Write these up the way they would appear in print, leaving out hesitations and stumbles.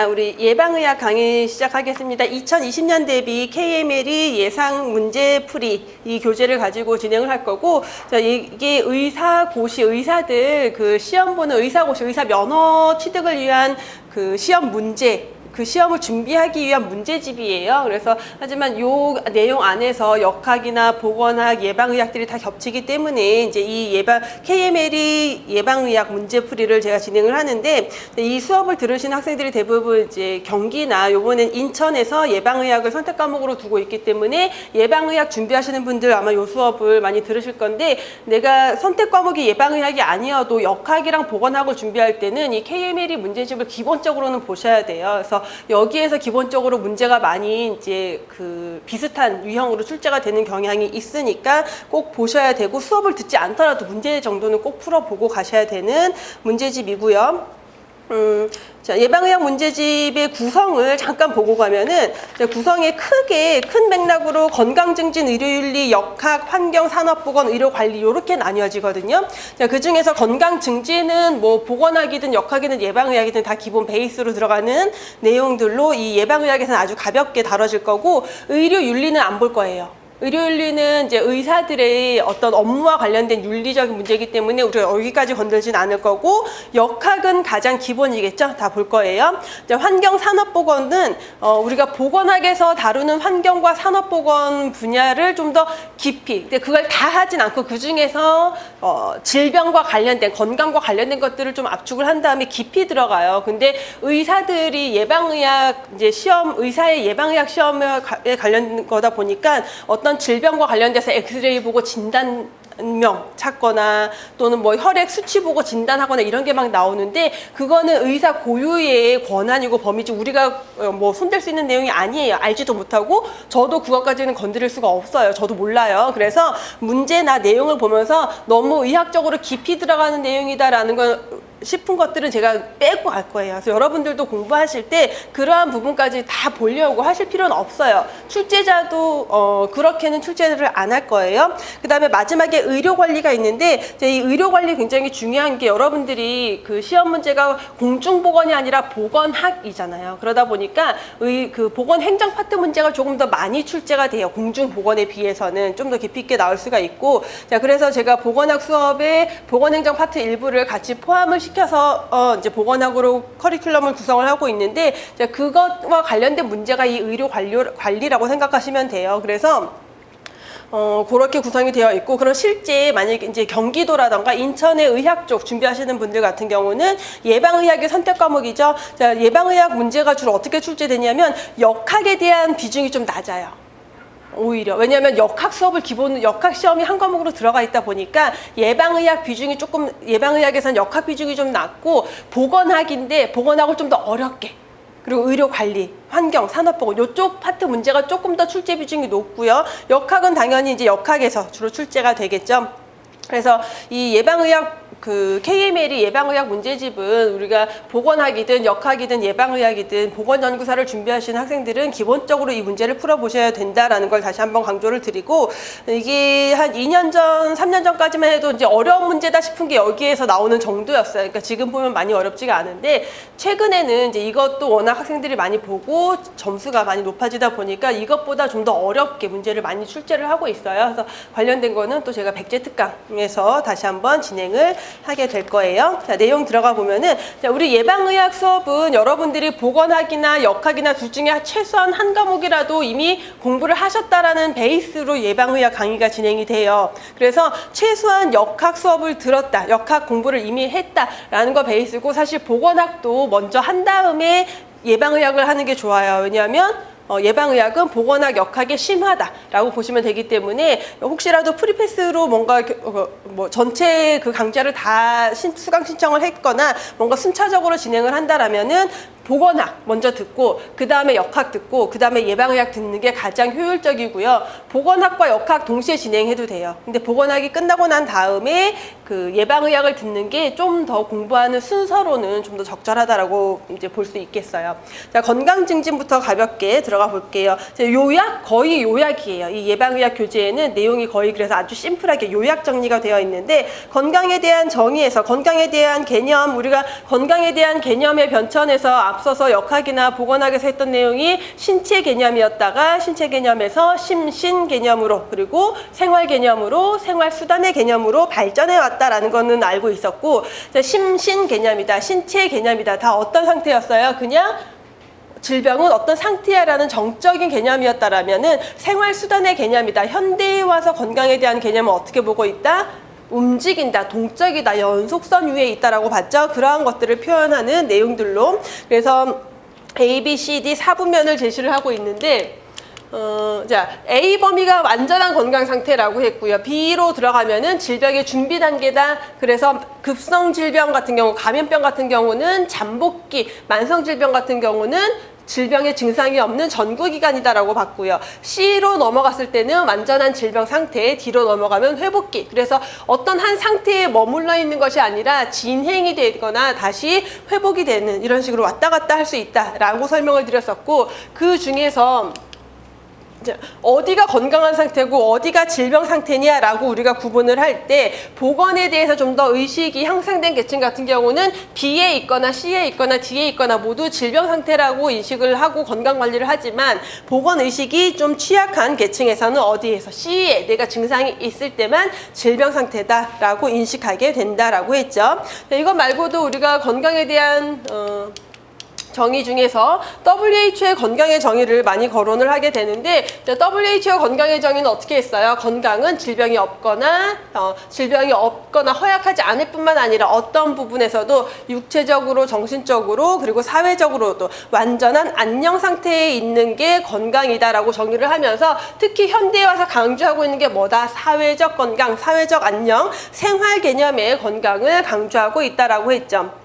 자, 우리 예방의학 강의 시작하겠습니다. 2020년 대비 KMLE 예상 문제 풀이 이 교재를 가지고 진행을 할 거고, 자, 이게 의사고시, 의사들 그 시험 보는 의사고시, 의사 면허 취득을 위한 그 시험 문제, 그 시험을 준비하기 위한 문제집이에요. 그래서 하지만 요 내용 안에서 역학이나 보건학, 예방의학들이 다 겹치기 때문에 이제 이 KMLE 예방의학 문제풀이를 제가 진행을 하는데, 이 수업을 들으신 학생들이 대부분 이제 경기나 요번엔 인천에서 예방의학을 선택 과목으로 두고 있기 때문에 예방의학 준비하시는 분들 아마 요 수업을 많이 들으실 건데, 내가 선택 과목이 예방의학이 아니어도 역학이랑 보건학을 준비할 때는 이 KMLE 문제집을 기본적으로는 보셔야 돼요. 그래서 여기에서 기본적으로 문제가 많이 이제 그 비슷한 유형으로 출제가 되는 경향이 있으니까 꼭 보셔야 되고, 수업을 듣지 않더라도 문제 정도는 꼭 풀어보고 가셔야 되는 문제집이고요. 자, 예방의학 문제집의 구성을 잠깐 보고 가면은, 구성에 크게 큰 맥락으로 건강증진, 의료윤리, 역학, 환경, 산업보건, 의료관리 이렇게 나뉘어지거든요. 자, 그 중에서 건강증진은 뭐 보건학이든 역학이든 예방의학이든 다 기본 베이스로 들어가는 내용들로 이 예방의학에서는 아주 가볍게 다뤄질 거고, 의료윤리는 안 볼 거예요. 의료윤리는 이제 의사들의 어떤 업무와 관련된 윤리적인 문제이기 때문에 우리가 여기까지 건들진 않을 거고, 역학은 가장 기본이겠죠. 다 볼 거예요. 이제 환경 산업보건은 우리가 보건학에서 다루는 환경과 산업보건 분야를 좀 더 깊이, 근데 그걸 다 하진 않고 그 중에서 질병과 관련된, 건강과 관련된 것들을 좀 압축을 한 다음에 깊이 들어가요. 근데 의사들이 예방의학 이제 시험, 의사의 예방의학 시험에 관련된 거다 보니까 어떤 질병과 관련돼서 엑스레이 보고 진단명 찾거나 또는 뭐 혈액 수치 보고 진단하거나 이런 게 막 나오는데, 그거는 의사 고유의 권한이고 범위지 우리가 뭐 손댈 수 있는 내용이 아니에요. 알지도 못하고 저도 그것까지는 건드릴 수가 없어요. 저도 몰라요. 그래서 문제나 내용을 보면서 너무 의학적으로 깊이 들어가는 내용이다라는 건 싶은 것들은 제가 빼고 갈 거예요. 그래서 여러분들도 공부하실 때 그러한 부분까지 다 보려고 하실 필요는 없어요. 출제자도 그렇게는 출제를 안 할 거예요. 그 다음에 마지막에 의료관리가 있는데, 이 의료관리 굉장히 중요한 게, 여러분들이 그 시험 문제가 공중보건이 아니라 보건학이잖아요. 그러다 보니까 그 보건행정 파트 문제가 조금 더 많이 출제가 돼요. 공중보건에 비해서는 좀 더 깊이 있게 나올 수가 있고, 자, 그래서 제가 보건학 수업에 보건행정 파트 일부를 같이 포함을 시켜서 이제 보건학으로 커리큘럼을 구성을 하고 있는데, 그것과 관련된 문제가 이 의료 관리라고 생각하시면 돼요. 그래서 그렇게 구성이 되어 있고, 그럼 실제 만약에 이제 경기도라던가 인천의 의학 쪽 준비하시는 분들 같은 경우는 예방의학의 선택 과목이죠. 자, 예방의학 문제가 주로 어떻게 출제되냐면 역학에 대한 비중이 좀 낮아요. 오히려. 왜냐하면 역학 수업을 역학 시험이 한 과목으로 들어가 있다 보니까 예방의학 비중이 조금, 예방의학에서는 역학 비중이 좀 낮고, 보건학인데 보건학을 좀 더 어렵게, 그리고 의료관리, 환경, 산업보건 이쪽 파트 문제가 조금 더 출제 비중이 높고요. 역학은 당연히 이제 역학에서 주로 출제가 되겠죠. 그래서 이 예방의학 그 KMLE 예방의학 문제집은 우리가 보건학이든 역학이든 예방의학이든 보건연구사를 준비하시는 학생들은 기본적으로 이 문제를 풀어보셔야 된다라는 걸 다시 한번 강조를 드리고, 이게 한 2년 전, 3년 전까지만 해도 이제 어려운 문제다 싶은 게 여기에서 나오는 정도였어요. 그러니까 지금 보면 많이 어렵지가 않은데, 최근에는 이제 이것도 워낙 학생들이 많이 보고 점수가 많이 높아지다 보니까 이것보다 좀 더 어렵게 문제를 많이 출제를 하고 있어요. 그래서 관련된 거는 또 제가 백제 특강에서 다시 한번 진행을 하게 될 거예요. 자, 내용 들어가 보면은, 자, 우리 예방의학 수업은 여러분들이 보건학이나 역학이나 둘 중에 최소한 한 과목이라도 이미 공부를 하셨다라는 베이스로 예방의학 강의가 진행이 돼요. 그래서 최소한 역학 수업을 들었다, 역학 공부를 이미 했다라는 거 베이스고, 사실 보건학도 먼저 한 다음에 예방의학을 하는 게 좋아요. 왜냐하면 예방의학은 보건학, 역학에 심하다라고 보시면 되기 때문에, 혹시라도 프리패스로 뭔가 뭐 전체 그 강좌를 다 수강 신청을 했거나 뭔가 순차적으로 진행을 한다라면은 보건학 먼저 듣고 그 다음에 역학 듣고 그 다음에 예방의학 듣는 게 가장 효율적이고요. 보건학과 역학 동시에 진행해도 돼요. 근데 보건학이 끝나고 난 다음에 그 예방의학을 듣는 게 좀 더 공부하는 순서로는 좀 더 적절하다라고 이제 볼 수 있겠어요. 자, 건강증진부터 가볍게 들어가 볼게요. 자, 요약, 거의 요약이에요. 이 예방의학 교재에는 내용이 거의 그래서 아주 심플하게 요약 정리가 되어 있는데, 건강에 대한 정의에서 건강에 대한 개념, 우리가 건강에 대한 개념의 변천에서 앞서서 역학이나 보건학에서 했던 내용이 신체 개념이었다가 신체 개념에서 심신 개념으로 그리고 생활 개념으로 생활 수단의 개념으로 발전해 왔다라는 거는 알고 있었고 심신 개념이다, 신체 개념이다 다 어떤 상태였어요? 그냥 질병은 어떤 상태야라는 정적인 개념이었다라면은 생활 수단의 개념이다. 현대에 와서 건강에 대한 개념은 어떻게 보고 있다? 움직인다, 동적이다, 연속선 위에 있다라고 봤죠. 그러한 것들을 표현하는 내용들로. 그래서 A, B, C, D 4분면을 제시를 하고 있는데 자, A 범위가 완전한 건강 상태라고 했고요. B로 들어가면은 질병의 준비 단계다. 그래서 급성 질병 같은 경우, 감염병 같은 경우는 잠복기, 만성 질병 같은 경우는 질병의 증상이 없는 전구기간이다라고 봤고요. C로 넘어갔을 때는 완전한 질병 상태, D로 넘어가면 회복기. 그래서 어떤 한 상태에 머물러 있는 것이 아니라 진행이 되거나 다시 회복이 되는 이런 식으로 왔다 갔다 할 수 있다라고 설명을 드렸었고 그 중에서 어디가 건강한 상태고 어디가 질병 상태냐라고 우리가 구분을 할 때 보건에 대해서 좀 더 의식이 향상된 계층 같은 경우는 B에 있거나 C에 있거나 D에 있거나 모두 질병 상태라고 인식을 하고 건강관리를 하지만 보건 의식이 좀 취약한 계층에서는 어디에서 C에 내가 증상이 있을 때만 질병 상태다라고 인식하게 된다라고 했죠. 이것 말고도 우리가 건강에 대한 정의 중에서 WHO의 건강의 정의를 많이 거론을 하게 되는데 WHO 건강의 정의는 어떻게 했어요? 건강은 질병이 없거나 허약하지 않을 뿐만 아니라 어떤 부분에서도 육체적으로 정신적으로 그리고 사회적으로도 완전한 안녕 상태에 있는 게 건강이다라고 정의를 하면서 특히 현대에 와서 강조하고 있는 게 뭐다? 사회적 건강, 사회적 안녕, 생활 개념의 건강을 강조하고 있다라고 했죠.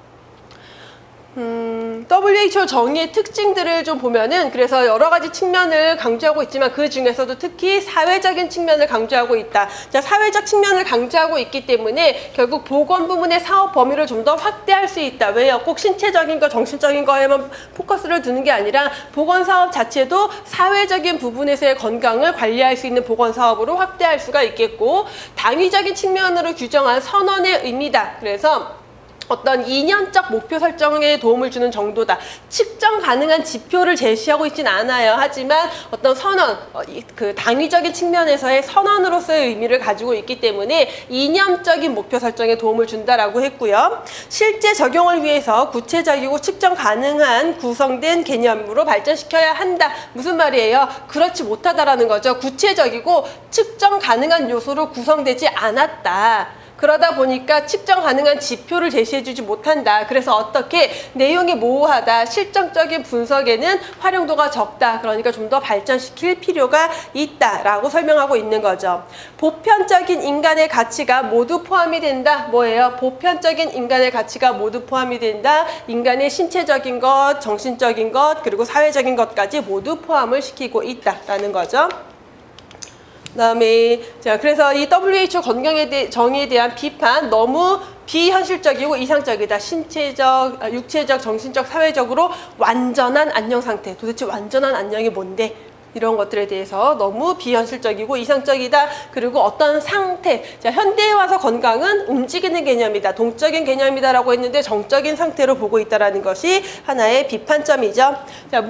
WHO 정의의 특징들을 좀 보면은 그래서 여러 가지 측면을 강조하고 있지만 그 중에서도 특히 사회적인 측면을 강조하고 있다. 자, 사회적 측면을 강조하고 있기 때문에 결국 보건 부문의 사업 범위를 좀 더 확대할 수 있다. 왜요? 꼭 신체적인 거, 정신적인 거에만 포커스를 두는 게 아니라 보건 사업 자체도 사회적인 부분에서의 건강을 관리할 수 있는 보건 사업으로 확대할 수가 있겠고 당위적인 측면으로 규정한 선언의 의미다. 그래서 어떤 2년적 목표 설정에 도움을 주는 정도다. 측정 가능한 지표를 제시하고 있진 않아요. 하지만 어떤 선언, 그 당위적인 측면에서의 선언으로서의 의미를 가지고 있기 때문에 이념적인 목표 설정에 도움을 준다라고 했고요. 실제 적용을 위해서 구체적이고 측정 가능한 구성된 개념으로 발전시켜야 한다. 무슨 말이에요? 그렇지 못하다라는 거죠. 구체적이고 측정 가능한 요소로 구성되지 않았다. 그러다 보니까 측정 가능한 지표를 제시해주지 못한다. 그래서 어떻게 내용이 모호하다. 실정적인 분석에는 활용도가 적다. 그러니까 좀 더 발전시킬 필요가 있다라고 설명하고 있는 거죠. 보편적인 인간의 가치가 모두 포함이 된다. 뭐예요? 보편적인 인간의 가치가 모두 포함이 된다. 인간의 신체적인 것, 정신적인 것, 그리고 사회적인 것까지 모두 포함을 시키고 있다라는 거죠. 그다음에 자 그래서 이 WHO 건강에 정의에 대한 비판 너무 비현실적이고 이상적이다. 신체적, 육체적, 정신적, 사회적으로 완전한 안녕 상태. 도대체 완전한 안녕이 뭔데? 이런 것들에 대해서 너무 비현실적이고 이상적이다. 그리고 어떤 상태. 자, 현대에 와서 건강은 움직이는 개념이다. 동적인 개념이다라고 했는데 정적인 상태로 보고 있다라는 것이 하나의 비판점이죠. 자,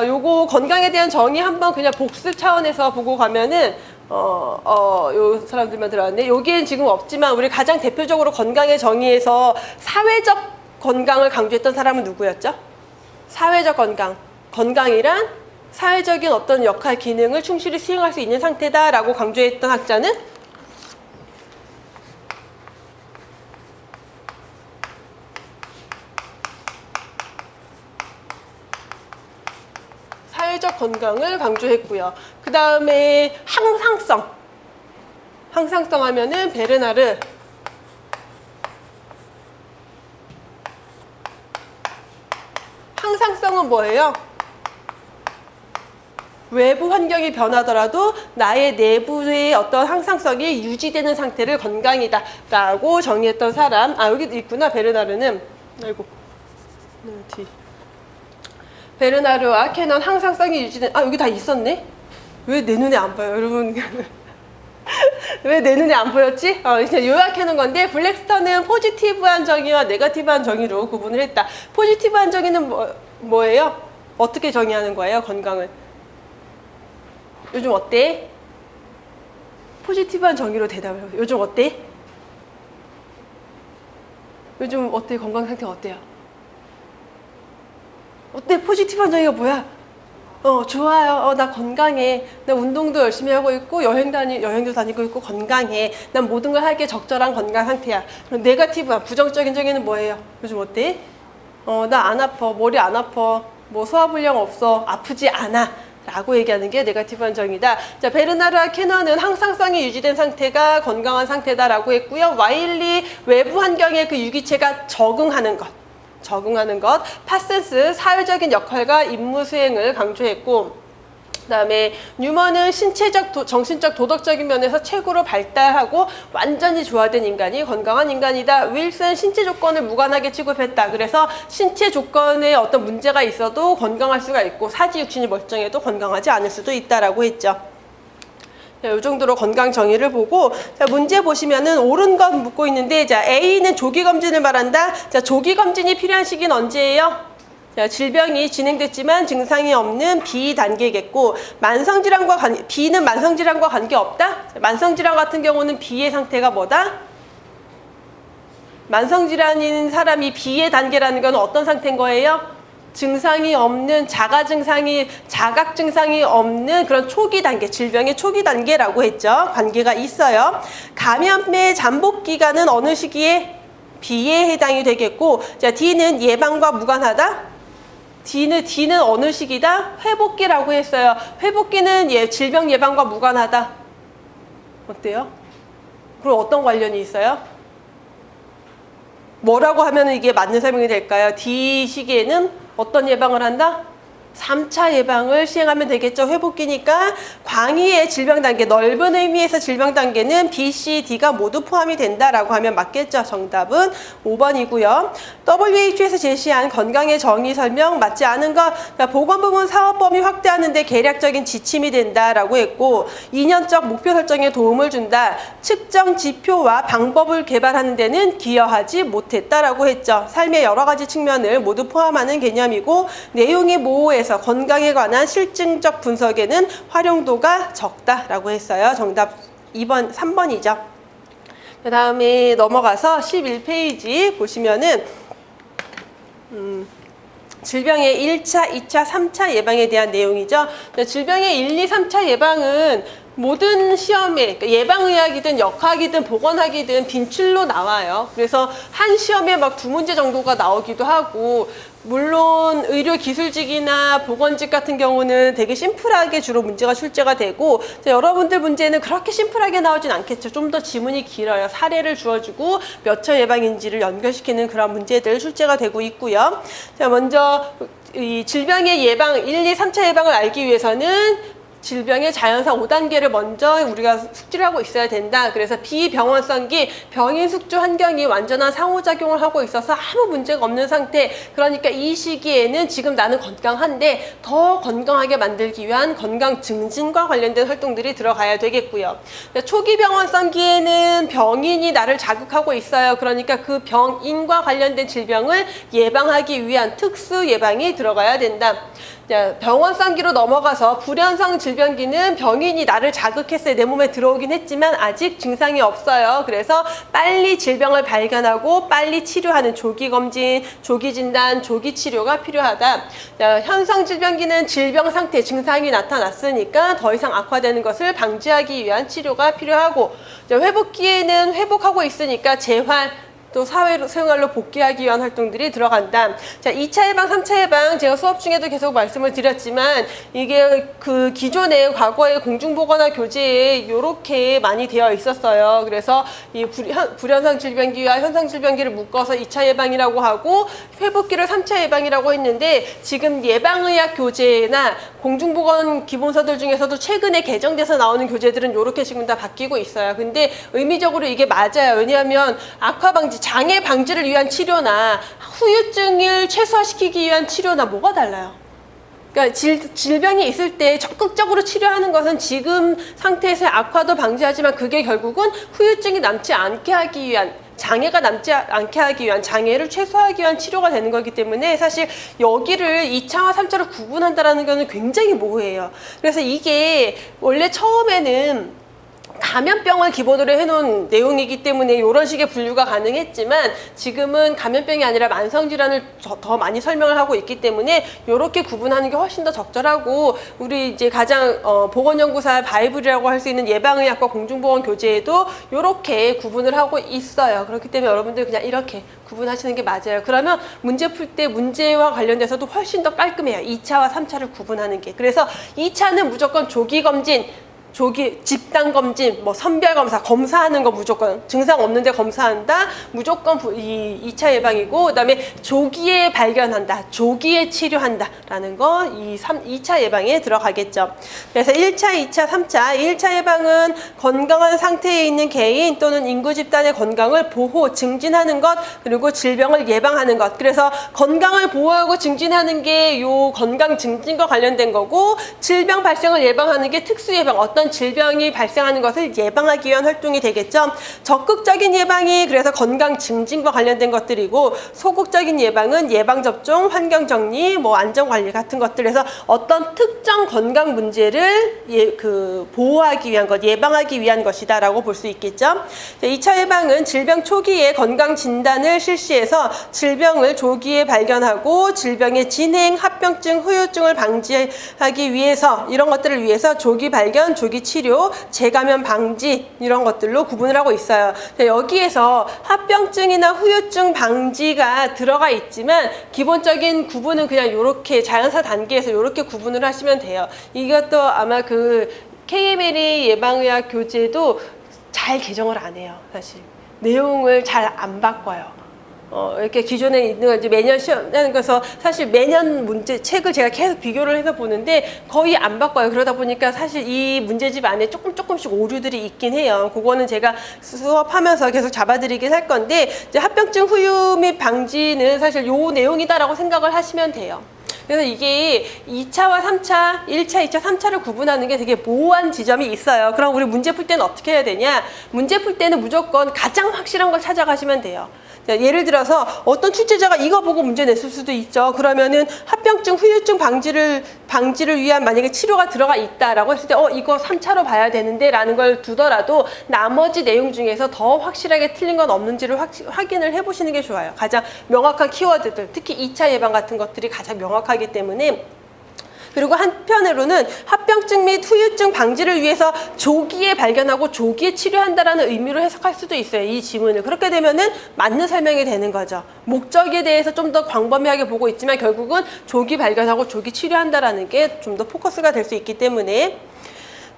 요거 건강에 대한 정의 한번 그냥 복습 차원에서 보고 가면은 요 사람들만 들어왔네. 여기엔 지금 없지만 우리 가장 대표적으로 건강의 정의에서 사회적 건강을 강조했던 사람은 누구였죠? 사회적 건강. 건강이란 사회적인 어떤 역할, 기능을 충실히 수행할 수 있는 상태다라고 강조했던 학자는 사회적 건강을 강조했고요. 그 다음에 항상성. 항상성 하면은 베르나르. 항상성은 뭐예요? 외부 환경이 변하더라도 나의 내부의 어떤 항상성이 유지되는 상태를 건강이다 라고 정의했던 사람. 아, 여기도 있구나. 베르나르는. 아이고. 뒤. 베르나르와 캐넌 항상성이 유지된. 아, 여기 다 있었네. 왜 내 눈에 안 봐요, 여러분? 왜 내 눈에 안 보였지? 이제 요약해놓은 건데 블랙스터는 포지티브한 정의와 네거티브한 정의로 구분을 했다. 포지티브한 정의는 뭐예요? 어떻게 정의하는 거예요? 건강을. 요즘 어때? 포지티브한 정의로 대답을 해요. 요즘 어때? 요즘 어때? 건강 상태가 어때요? 어때? 포지티브한 정의가 뭐야? 좋아요. 나 건강해. 나 운동도 열심히 하고 있고, 여행도 다니고 있고, 건강해. 난 모든 걸 하기에 적절한 건강 상태야. 그럼 네거티브한, 부정적인 정의는 뭐예요? 요즘 어때? 나 안 아파. 머리 안 아파. 뭐 소화불량 없어. 아프지 않아. 라고 얘기하는 게 네거티브한 정의다. 자, 베르나르와 캐너는 항상성이 유지된 상태가 건강한 상태다라고 했고요. 와일리 외부 환경에 그 유기체가 적응하는 것. 파센스 사회적인 역할과 임무 수행을 강조했고, 그다음에 뉴먼은 신체적, 정신적, 도덕적인 면에서 최고로 발달하고 완전히 조화된 인간이 건강한 인간이다. 윌슨 신체 조건을 무관하게 취급했다. 그래서 신체 조건에 어떤 문제가 있어도 건강할 수가 있고 사지육신이 멀쩡해도 건강하지 않을 수도 있다라고 했죠. 이 정도로 건강 정의를 보고, 자, 문제 보시면은 옳은 것 묻고 있는데, 자, A는 조기 검진을 말한다. 자, 조기 검진이 필요한 시기는 언제예요? 자, 질병이 진행됐지만 증상이 없는 B 단계겠고, B는 만성질환과 관계없다? 자, 만성질환 같은 경우는 B의 상태가 뭐다? 만성질환인 사람이 B의 단계라는 건 어떤 상태인 거예요? 증상이 없는 자각 증상이 없는 그런 초기 단계, 질병의 초기 단계라고 했죠. 관계가 있어요. 감염의 잠복 기간은 어느 시기에? B에 해당이 되겠고, 자, D는 예방과 무관하다. D는 어느 시기다? 회복기라고 했어요. 회복기는 질병 예방과 무관하다. 어때요? 그럼 어떤 관련이 있어요? 뭐라고 하면 이게 맞는 설명이 될까요? D 시기에는 어떤 예방을 한다? 3차 예방을 시행하면 되겠죠. 회복기니까 광의의 질병 단계, 넓은 의미에서 질병 단계는 B, C, D가 모두 포함이 된다라고 하면 맞겠죠. 정답은 5번이고요. WHO에서 제시한 건강의 정의 설명 맞지 않은 것, 그러니까 보건부문 사업 범위 확대하는 데 계략적인 지침이 된다라고 했고, 2년적 목표 설정에 도움을 준다. 측정 지표와 방법을 개발하는 데는 기여하지 못했다라고 했죠. 삶의 여러 가지 측면을 모두 포함하는 개념이고, 내용이 모호해서 건강에 관한 실증적 분석에는 활용도가 적다라고 했어요. 정답 3번이죠. 그 다음에 넘어가서 11페이지 보시면은 질병의 1차, 2차, 3차 예방에 대한 내용이죠. 질병의 1, 2, 3차 예방은 모든 시험에, 그러니까 예방의학이든 역학이든 보건학이든 빈출로 나와요. 그래서 한 시험에 막 2문제 정도가 나오기도 하고, 물론 의료기술직이나 보건직 같은 경우는 되게 심플하게 주로 문제가 출제가 되고, 여러분들 문제는 그렇게 심플하게 나오진 않겠죠. 좀 더 지문이 길어요. 사례를 주어주고 몇 차 예방인지를 연결시키는 그런 문제들 출제가 되고 있고요. 자, 먼저 이 질병의 예방, 1, 2, 3차 예방을 알기 위해서는 질병의 자연사 5단계를 먼저 우리가 숙지를 하고 있어야 된다. 그래서 비병원성기, 병인 숙주 환경이 완전한 상호작용을 하고 있어서 아무 문제가 없는 상태. 그러니까 이 시기에는 지금 나는 건강한데 더 건강하게 만들기 위한 건강 증진과 관련된 활동들이 들어가야 되겠고요. 초기 병원성기에는 병인이 나를 자극하고 있어요. 그러니까 그 병인과 관련된 질병을 예방하기 위한 특수 예방이 들어가야 된다. 병원성기로 넘어가서 불연성 질병기는 병인이 나를 자극했어요. 내 몸에 들어오긴 했지만 아직 증상이 없어요. 그래서 빨리 질병을 발견하고 빨리 치료하는 조기 검진, 조기 진단, 조기 치료가 필요하다. 현성 질병기는 질병 상태, 증상이 나타났으니까 더 이상 악화되는 것을 방지하기 위한 치료가 필요하고, 회복기에는 회복하고 있으니까 재활, 또 사회생활로 복귀하기 위한 활동들이 들어간다. 자, 2차 예방, 3차 예방 제가 수업 중에도 계속 말씀을 드렸지만 이게 그 기존에 과거의 공중보건학 교재에 이렇게 많이 되어 있었어요. 그래서 이 불현상 질병기와 현상 질병기를 묶어서 2차 예방이라고 하고 회복기를 3차 예방이라고 했는데, 지금 예방의학 교재나 공중보건 기본서들 중에서도 최근에 개정돼서 나오는 교재들은 이렇게 지금 다 바뀌고 있어요. 근데 의미적으로 이게 맞아요. 왜냐하면 악화 방지, 장애 방지를 위한 치료나 후유증을 최소화시키기 위한 치료나 뭐가 달라요? 그러니까 질병이 있을 때 적극적으로 치료하는 것은 지금 상태에서의 악화도 방지하지만 그게 결국은 후유증이 남지 않게 하기 위한, 장애가 남지 않게 하기 위한, 장애를 최소화하기 위한 치료가 되는 거기 때문에 사실 여기를 2차와 3차로 구분한다는 거는 굉장히 모호해요. 그래서 이게 원래 처음에는 감염병을 기본으로 해놓은 내용이기 때문에 이런 식의 분류가 가능했지만 지금은 감염병이 아니라 만성질환을 더 많이 설명을 하고 있기 때문에 이렇게 구분하는 게 훨씬 더 적절하고, 우리 이제 가장 보건연구사 바이블이라고 할 수 있는 예방의학과 공중보건교재에도 이렇게 구분을 하고 있어요. 그렇기 때문에 여러분들 그냥 이렇게 구분하시는 게 맞아요. 그러면 문제 풀 때 문제와 관련돼서도 훨씬 더 깔끔해요. 2차와 3차를 구분하는 게. 그래서 2차는 무조건 조기검진, 집단검진, 뭐 선별검사, 검사하는 거 무조건, 증상 없는데 검사한다, 무조건 이 2차 예방이고, 그 다음에 조기에 발견한다, 조기에 치료한다 라는 거 2차 예방에 들어가겠죠. 그래서 1차, 2차, 3차 1차 예방은 건강한 상태에 있는 개인 또는 인구 집단의 건강을 보호, 증진하는 것, 그리고 질병을 예방하는 것. 그래서 건강을 보호하고 증진하는 게 요 건강 증진과 관련된 거고, 질병 발생을 예방하는 게 특수 예방, 어떤 질병이 발생하는 것을 예방하기 위한 활동이 되겠죠. 적극적인 예방이 그래서 건강 증진과 관련된 것들이고, 소극적인 예방은 예방접종, 환경정리, 뭐 안전관리 같은 것들에서 어떤 특정 건강 문제를 보호하기 위한 것, 예방하기 위한 것이다 라고 볼 수 있겠죠. 2차 예방은 질병 초기에 건강 진단을 실시해서 질병을 조기에 발견하고 질병의 진행, 합병증, 후유증을 방지하기 위해서, 이런 것들을 위해서 조기 발견, 조기 치료, 재감염 방지, 이런 것들로 구분을 하고 있어요. 여기에서 합병증이나 후유증 방지가 들어가 있지만 기본적인 구분은 그냥 이렇게 자연사 단계에서 이렇게 구분을 하시면 돼요. 이것도 아마 그 KMLE 예방의학 교재도 잘 개정을 안 해요. 사실 내용을 잘 안 바꿔요. 이렇게 기존에 있는 거 이제 매년 시험하는 거서 사실 매년 문제 책을 제가 계속 비교를 해서 보는데 거의 안 바꿔요. 그러다 보니까 사실 이 문제집 안에 조금씩 오류들이 있긴 해요. 그거는 제가 수업하면서 계속 잡아드리긴 할 건데, 이제 합병증 후유 및 방지는 사실 요 내용이다라고 생각을 하시면 돼요. 그래서 이게 2차와 3차, 1차, 2차, 3차를 구분하는 게 되게 모호한 지점이 있어요. 그럼 우리 문제 풀 때는 어떻게 해야 되냐? 문제 풀 때는 무조건 가장 확실한 걸 찾아가시면 돼요. 예를 들어서 어떤 출제자가 이거 보고 문제 냈을 수도 있죠. 그러면은 합병증, 후유증 방지를 위한 만약에 치료가 들어가 있다라고 했을 때 이거 3차로 봐야 되는데 라는 걸 두더라도 나머지 내용 중에서 더 확실하게 틀린 건 없는지를 확인을 해보시는 게 좋아요. 가장 명확한 키워드들, 특히 2차 예방 같은 것들이 가장 명확하기 때문에. 그리고 한편으로는 합병증 및 후유증 방지를 위해서 조기에 발견하고 조기에 치료한다라는 의미로 해석할 수도 있어요. 이 지문을. 그렇게 되면은 맞는 설명이 되는 거죠. 목적에 대해서 좀 더 광범위하게 보고 있지만 결국은 조기 발견하고 조기 치료한다라는 게 좀 더 포커스가 될 수 있기 때문에.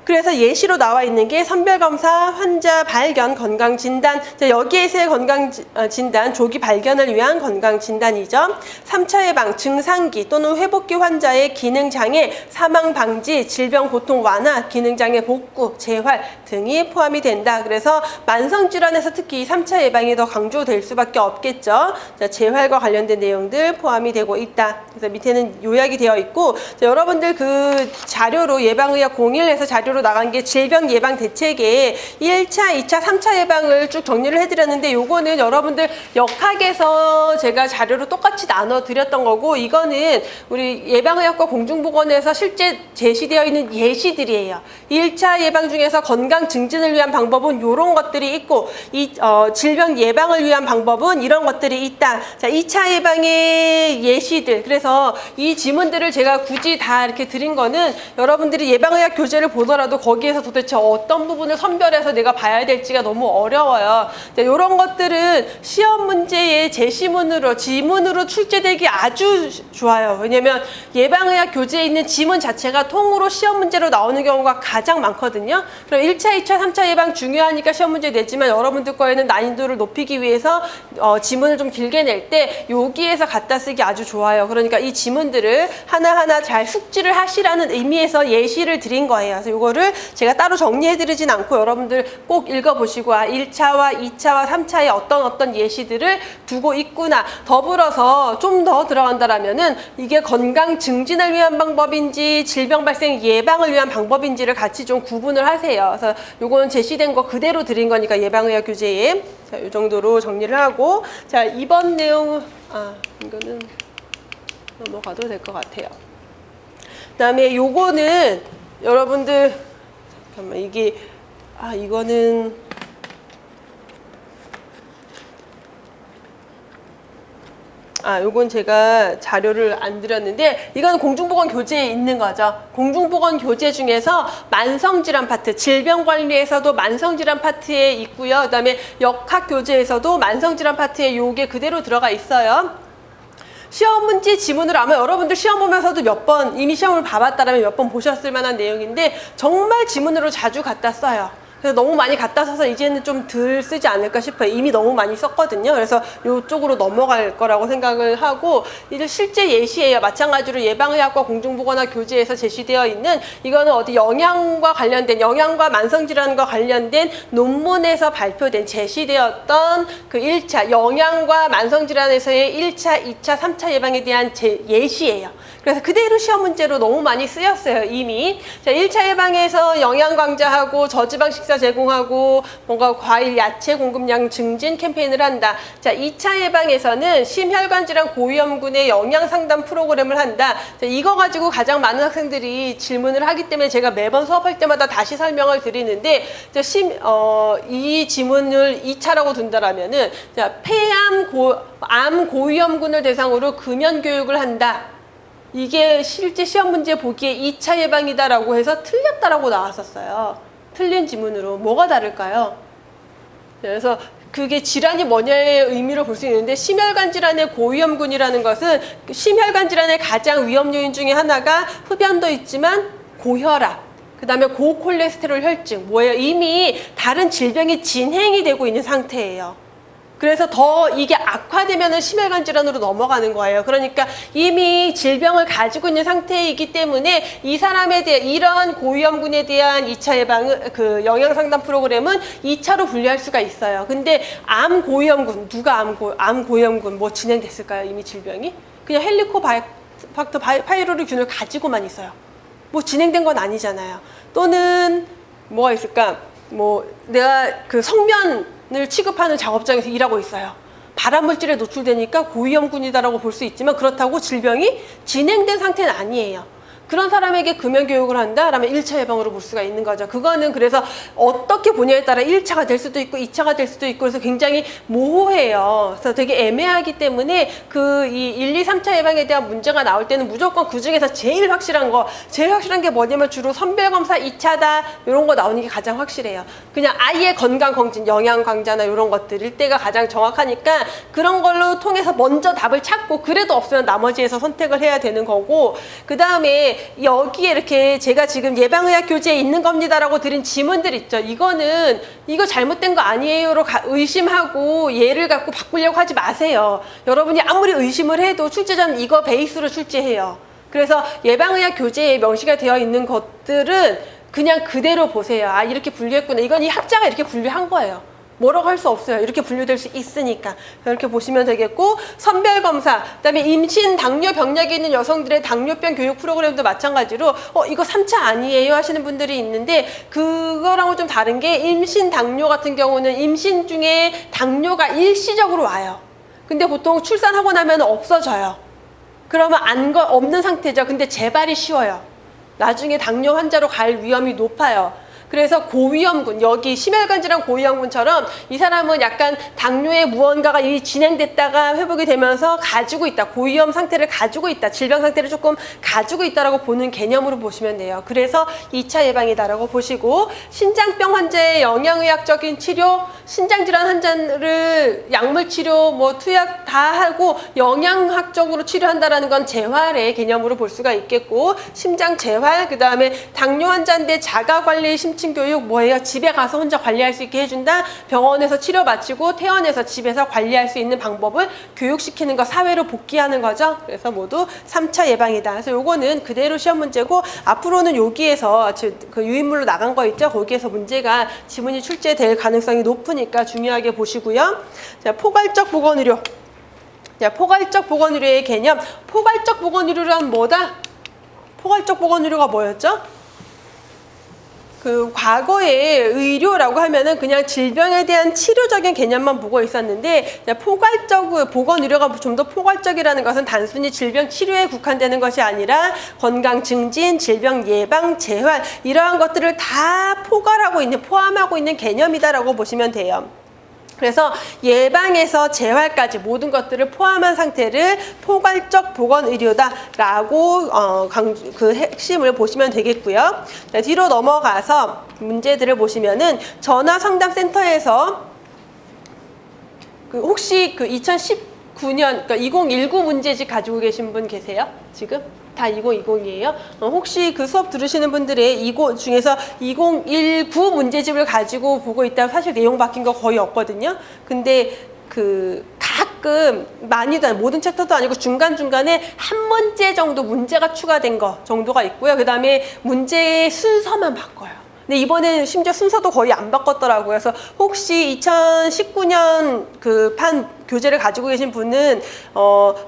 그래서 예시로 나와 있는 게 선별검사, 환자 발견, 건강진단. 여기에서의 건강진단, 조기 발견을 위한 건강진단이죠. 3차 예방, 증상기 또는 회복기 환자의 기능장애, 사망방지, 질병 고통 완화, 기능장애 복구, 재활 등이 포함이 된다. 그래서 만성질환에서 특히 3차 예방이 더 강조될 수밖에 없겠죠. 재활과 관련된 내용들 포함이 되고 있다. 그래서 밑에는 요약이 되어 있고, 여러분들 그 자료로 예방의학 01에서 자료로 나간 게 질병 예방 대책에 1차, 2차, 3차 예방을 쭉 정리를 해드렸는데, 요거는 여러분들 역학에서 제가 자료로 똑같이 나눠드렸던 거고, 이거는 우리 예방의학과 공중보건에서 실제 제시되어 있는 예시들이에요. 1차 예방 중에서 건강 증진을 위한 방법은 이런 것들이 있고, 질병 예방을 위한 방법은 이런 것들이 있다. 자, 2차 예방의 예시들. 그래서 이 지문들을 제가 굳이 다 이렇게 드린 거는 여러분들이 예방의학 교재를 보더라도 거기에서 도대체 어떤 부분을 선별해서 내가 봐야 될지가 너무 어려워요. 이런 것들은 시험 문제의 제시문으로, 지문으로 출제되기 아주 좋아요. 왜냐면 예방의학 교재에 있는 지문 자체가 통으로 시험 문제로 나오는 경우가 가장 많거든요. 그럼 1차, 2차, 3차 예방 중요하니까 시험 문제 내지만 여러분들 거에는 난이도를 높이기 위해서 지문을 좀 길게 낼 때 여기에서 갖다 쓰기 아주 좋아요. 그러니까 이 지문들을 하나하나 잘 숙지를 하시라는 의미에서 예시를 드린 거예요. 그래서 이거를 요거를 제가 따로 정리해드리진 않고 여러분들 꼭 읽어보시고 1차와 2차와 3차에 어떤 예시들을 두고 있구나. 더불어서 좀 더 들어간다라면은 이게 건강 증진을 위한 방법인지 질병 발생 예방을 위한 방법인지를 같이 좀 구분을 하세요. 그래서 요거는 제시된 거 그대로 드린 거니까 예방의학 교재에 자, 요 정도로 정리를 하고 자, 이번 내용 이거는 넘어가도 될 것 같아요. 그다음에 요거는 여러분들 잠깐만 이게 이거는 요건 제가 자료를 안 드렸는데 이건 공중보건 교재에 있는 거죠. 공중보건 교재 중에서 만성질환 파트, 질병관리에서도 만성질환 파트에 있고요. 그다음에 역학 교재에서도 만성질환 파트에 요게 그대로 들어가 있어요. 시험 문제 지문으로 아마 여러분들 시험 보면서도 이미 시험을 봐봤다라면 몇 번 보셨을 만한 내용인데 정말 지문으로 자주 갖다 써요. 그래서 너무 많이 갖다 써서 이제는 좀 덜 쓰지 않을까 싶어요. 이미 너무 많이 썼거든요. 그래서 이쪽으로 넘어갈 거라고 생각을 하고 이제 실제 예시예요. 마찬가지로 예방의학과 공중보건학 교재에서 제시되어 있는 이거는 어디 영양과 만성질환과 관련된 논문에서 발표된 제시되었던 그 1차 영양과 만성질환에서의 1차, 2차, 3차 예방에 대한 예시예요. 그래서 그대로 시험 문제로 너무 많이 쓰였어요. 이미. 자, 1차 예방에서 영양 강좌하고 저지방 식사 제공하고 뭔가 과일, 야채 공급량 증진 캠페인을 한다. 자, 2차 예방에서는 심혈관 질환 고위험군의 영양 상담 프로그램을 한다. 자, 이거 가지고 가장 많은 학생들이 질문을 하기 때문에 제가 매번 수업할 때마다 다시 설명을 드리는데 자, 이 지문을 2차라고 둔다라면은 자, 암 고위험군을 대상으로 금연 교육을 한다. 이게 실제 시험 문제 보기에 2차 예방이다라고 해서 틀렸다라고 나왔었어요. 틀린 지문으로. 뭐가 다를까요? 그래서 그게 질환이 뭐냐의 의미로 볼 수 있는데 심혈관 질환의 고위험군이라는 것은 심혈관 질환의 가장 위험 요인 중에 하나가 흡연도 있지만 고혈압, 그 다음에 고콜레스테롤 혈증, 뭐예요? 이미 다른 질병이 진행이 되고 있는 상태예요. 그래서 더 이게 악화되면은 심혈관 질환으로 넘어가는 거예요. 그러니까 이미 질병을 가지고 있는 상태이기 때문에 이 사람에 대해 이런 고위험군에 대한 2차 예방은 그 영양 상담 프로그램은 2차로 분류할 수가 있어요. 근데 암 고위험군, 누가 암 고위험군 뭐 진행됐을까요? 이미 질병이? 그냥 헬리코박터 파이로리균을 가지고만 있어요. 뭐 진행된 건 아니잖아요. 또는 뭐가 있을까? 뭐 내가 그 성면을 취급하는 작업장에서 일하고 있어요. 발암물질에 노출되니까 고위험군이다라고 볼 수 있지만 그렇다고 질병이 진행된 상태는 아니에요. 그런 사람에게 금연교육을 한다? 라면 1차 예방으로 볼 수가 있는 거죠. 그거는 그래서 어떻게 보냐에 따라 1차가 될 수도 있고 2차가 될 수도 있고 그래서 굉장히 모호해요. 그래서 되게 애매하기 때문에 이 1, 2, 3차 예방에 대한 문제가 나올 때는 무조건 그 중에서 제일 확실한 게 뭐냐면 주로 선별검사 2차다 이런 거 나오는 게 가장 확실해요. 그냥 아예 건강검진, 영양강좌나 이런 것들일 때가 가장 정확하니까 그런 걸로 통해서 먼저 답을 찾고 그래도 없으면 나머지에서 선택을 해야 되는 거고 그 다음에 여기에 이렇게 제가 지금 예방의학 교재에 있는 겁니다라고 드린 지문들 있죠. 이거 잘못된 거 아니에요로 의심하고 얘를 갖고 바꾸려고 하지 마세요. 여러분이 아무리 의심을 해도 출제자는 이거 베이스로 출제해요. 그래서 예방의학 교재에 명시가 되어 있는 것들은 그냥 그대로 보세요. 아, 이렇게 분류했구나. 이건 이 학자가 이렇게 분류한 거예요. 뭐라고 할 수 없어요. 이렇게 분류될 수 있으니까. 이렇게 보시면 되겠고 선별검사, 그다음에 임신 당뇨 병력이 있는 여성들의 당뇨병 교육 프로그램도 마찬가지로 이거 3차 아니에요 하시는 분들이 있는데 그거랑은 좀 다른 게 임신 당뇨 같은 경우는 임신 중에 당뇨가 일시적으로 와요. 근데 보통 출산하고 나면 없어져요. 그러면 없는 상태죠. 근데 재발이 쉬워요. 나중에 당뇨 환자로 갈 위험이 높아요. 그래서 고위험군, 여기 심혈관 질환 고위험군처럼 이 사람은 약간 당뇨의 무언가가 진행됐다가 회복이 되면서 가지고 있다. 고위험 상태를 가지고 있다. 질병 상태를 조금 가지고 있다라고 보는 개념으로 보시면 돼요. 그래서 2차 예방이다라고 보시고 신장병 환자의 영양의학적인 치료, 신장질환 환자를 약물 치료, 뭐 투약 다 하고 영양학적으로 치료한다라는 건 재활의 개념으로 볼 수가 있겠고 심장 재활, 그 다음에 당뇨 환자인데 자가관리 심층교육 뭐예요? 집에 가서 혼자 관리할 수 있게 해준다. 병원에서 치료 마치고 퇴원해서 집에서 관리할 수 있는 방법을 교육시키는 거, 사회로 복귀하는 거죠. 그래서 모두 3차 예방이다. 그래서 요거는 그대로 시험 문제고, 앞으로는 여기에서 그 유인물로 나간 거 있죠? 거기에서 문제가 지문이 출제될 가능성이 높으니까 중요하게 보시고요. 자, 포괄적 보건의료. 자, 포괄적 보건의료의 개념. 포괄적 보건의료란 뭐다? 포괄적 보건의료가 뭐였죠? 그 과거에 의료라고 하면은 그냥 질병에 대한 치료적인 개념만 보고 있었는데, 포괄적 보건의료가 좀 더 포괄적이라는 것은 단순히 질병 치료에 국한되는 것이 아니라 건강 증진, 질병 예방, 재활 이러한 것들을 다 포함하고 있는 개념이다라고 보시면 돼요. 그래서 예방에서 재활까지 모든 것들을 포함한 상태를 포괄적 보건의료다라고 그 핵심을 보시면 되겠고요. 자, 뒤로 넘어가서 문제들을 보시면은 전화상담센터에서 혹시 그 2019년, 그러니까 2019 문제집 가지고 계신 분 계세요? 지금? 다 2020이에요. 혹시 그 수업 들으시는 분들의 중에서 2019 문제집을 가지고 보고 있다면 사실 내용 바뀐 거 거의 없거든요. 근데 그 가끔 많이도 모든 챕터도 아니고 중간중간에 한 문제 정도 문제가 추가된 거 정도가 있고요. 그 다음에 문제의 순서만 바꿔요. 근데 이번에는 심지어 순서도 거의 안 바꿨더라고요. 그래서 혹시 2019년 그 판 교재를 가지고 계신 분은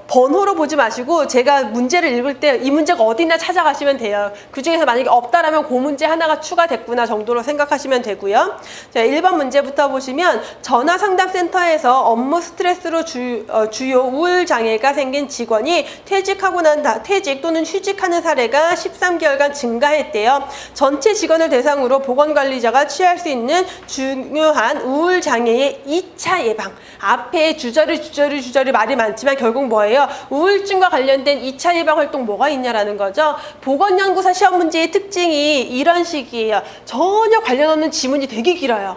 번호로 보지 마시고 제가 문제를 읽을 때 이 문제가 어디 있나 찾아가시면 돼요. 그 중에서 만약에 없다라면 그 문제 하나가 추가됐구나 정도로 생각하시면 되고요. 자, 1번 문제부터 보시면 전화상담센터에서 업무 스트레스로 주요 우울 장애가 생긴 직원이 퇴직하고 퇴직 또는 휴직하는 사례가 13개월간 증가했대요. 전체 직원을 대상으로 보건관리자가 취할 수 있는 중요한 우울 장애의 2차 예방. 앞에 주저리 말이 많지만 결국 뭐예요? 우울증과 관련된 2차 예방 활동 뭐가 있냐라는 거죠. 보건연구사 시험 문제의 특징이 이런 식이에요. 전혀 관련 없는 지문이 되게 길어요.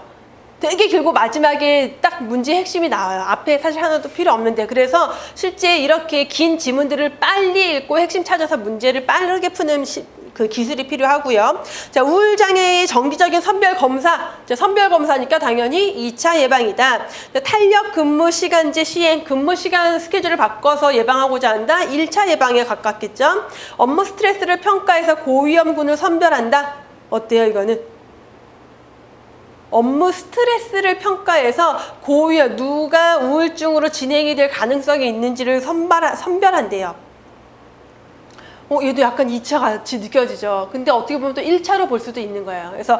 되게 길고 마지막에 딱 문제 핵심이 나와요. 앞에 사실 하나도 필요 없는데. 그래서 실제 이렇게 긴 지문들을 빨리 읽고 핵심 찾아서 문제를 빠르게 푸는 그 기술이 필요하고요. 자, 우울장애의 정기적인 선별검사. 선별검사니까 당연히 2차 예방이다. 자, 탄력 근무 시간제 시행, 근무 시간 스케줄을 바꿔서 예방하고자 한다. 1차 예방에 가깝겠죠. 업무 스트레스를 평가해서 고위험군을 선별한다. 어때요, 이거는? 업무 스트레스를 평가해서 누가 우울증으로 진행이 될 가능성이 있는지를 선별한대요. 얘도 약간 2차 같이 느껴지죠. 근데 어떻게 보면 또 1차로 볼 수도 있는 거예요. 그래서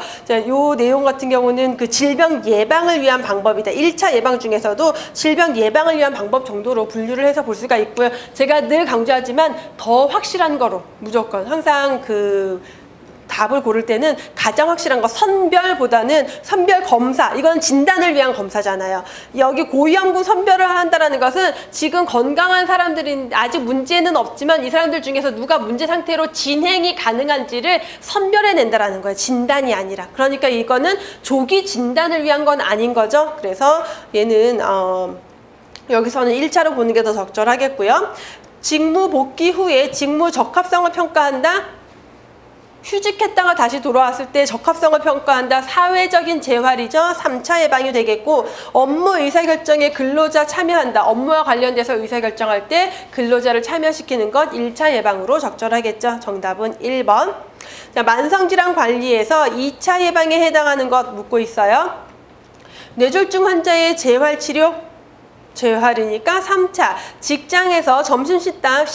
요 내용 같은 경우는 그 질병 예방을 위한 방법이다. 1차 예방 중에서도 질병 예방을 위한 방법 정도로 분류를 해서 볼 수가 있고요. 제가 늘 강조하지만 더 확실한 거로 무조건 항상 그 답을 고를 때는 가장 확실한 거 선별보다는 선별 검사, 이건 진단을 위한 검사잖아요. 여기 고위험군 선별을 한다는 것은 지금 건강한 사람들인 아직 문제는 없지만 이 사람들 중에서 누가 문제 상태로 진행이 가능한지를 선별해낸다는 거예요. 진단이 아니라. 그러니까 이거는 조기 진단을 위한 건 아닌 거죠. 그래서 얘는 여기서는 1차로 보는 게 더 적절하겠고요. 직무 복귀 후에 직무 적합성을 평가한다. 휴직했다가 다시 돌아왔을 때 적합성을 평가한다. 사회적인 재활이죠. 3차 예방이 되겠고, 업무 의사결정에 근로자 참여한다. 업무와 관련돼서 의사결정할 때 근로자를 참여시키는 것 1차 예방으로 적절하겠죠. 정답은 1번. 자, 만성질환 관리에서 2차 예방에 해당하는 것 묻고 있어요. 뇌졸중 환자의 재활치료? 재활이니까 3차. 직장에서 점심식단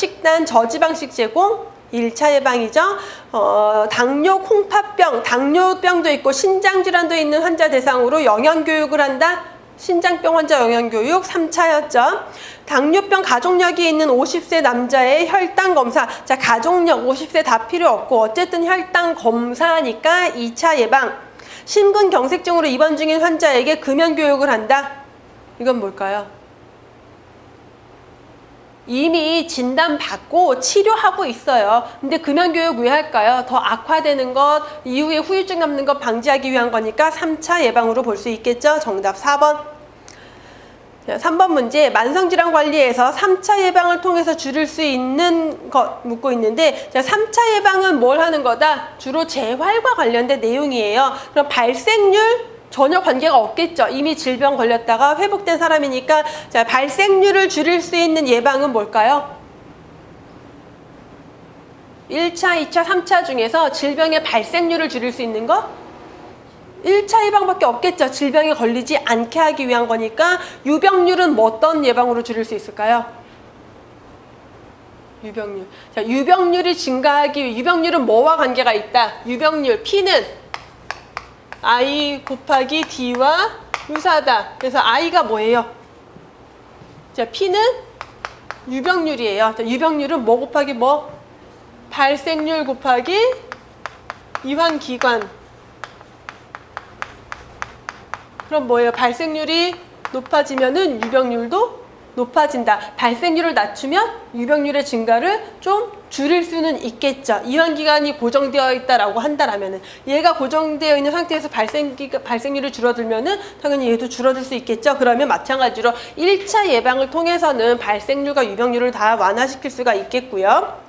저지방식 제공? 1차 예방이죠. 당뇨, 콩팥병, 당뇨병도 있고 신장질환도 있는 환자 대상으로 영양교육을 한다. 신장병 환자 영양교육 3차였죠. 당뇨병 가족력이 있는 50세 남자의 혈당 검사. 자, 가족력 50세 다 필요 없고 어쨌든 혈당 검사니까 2차 예방. 심근경색증으로 입원 중인 환자에게 금연교육을 한다. 이건 뭘까요? 이미 진단받고 치료하고 있어요. 근데 금연교육 왜 할까요? 더 악화되는 것, 이후에 후유증 남는 것 방지하기 위한 거니까 3차 예방으로 볼 수 있겠죠? 정답 4번. 자, 3번 문제, 만성질환 관리에서 3차 예방을 통해서 줄일 수 있는 것 묻고 있는데, 자, 3차 예방은 뭘 하는 거다? 주로 재활과 관련된 내용이에요. 그럼 발생률 전혀 관계가 없겠죠. 이미 질병 걸렸다가 회복된 사람이니까. 자, 발생률을 줄일 수 있는 예방은 뭘까요? 1차, 2차, 3차 중에서 질병의 발생률을 줄일 수 있는 거? 1차 예방밖에 없겠죠. 질병에 걸리지 않게 하기 위한 거니까. 유병률은 뭐 어떤 예방으로 줄일 수 있을까요? 유병률. 자, 유병률이 증가하기 위해, 유병률은 뭐와 관계가 있다? 유병률, P는 I 곱하기 D와 유사하다. 그래서 I가 뭐예요? 자, P는 유병률이에요. 자, 유병률은 뭐 곱하기 뭐? 발생률 곱하기 이환기관. 그럼 뭐예요? 발생률이 높아지면은 유병률도 높아진다. 발생률을 낮추면 유병률의 증가를 좀 줄일 수는 있겠죠. 이완기간이 고정되어 있다라고 한다라면은, 얘가 고정되어 있는 상태에서 발생률이 줄어들면은 당연히 얘도 줄어들 수 있겠죠. 그러면 마찬가지로 1차 예방을 통해서는 발생률과 유병률을 다 완화시킬 수가 있겠고요.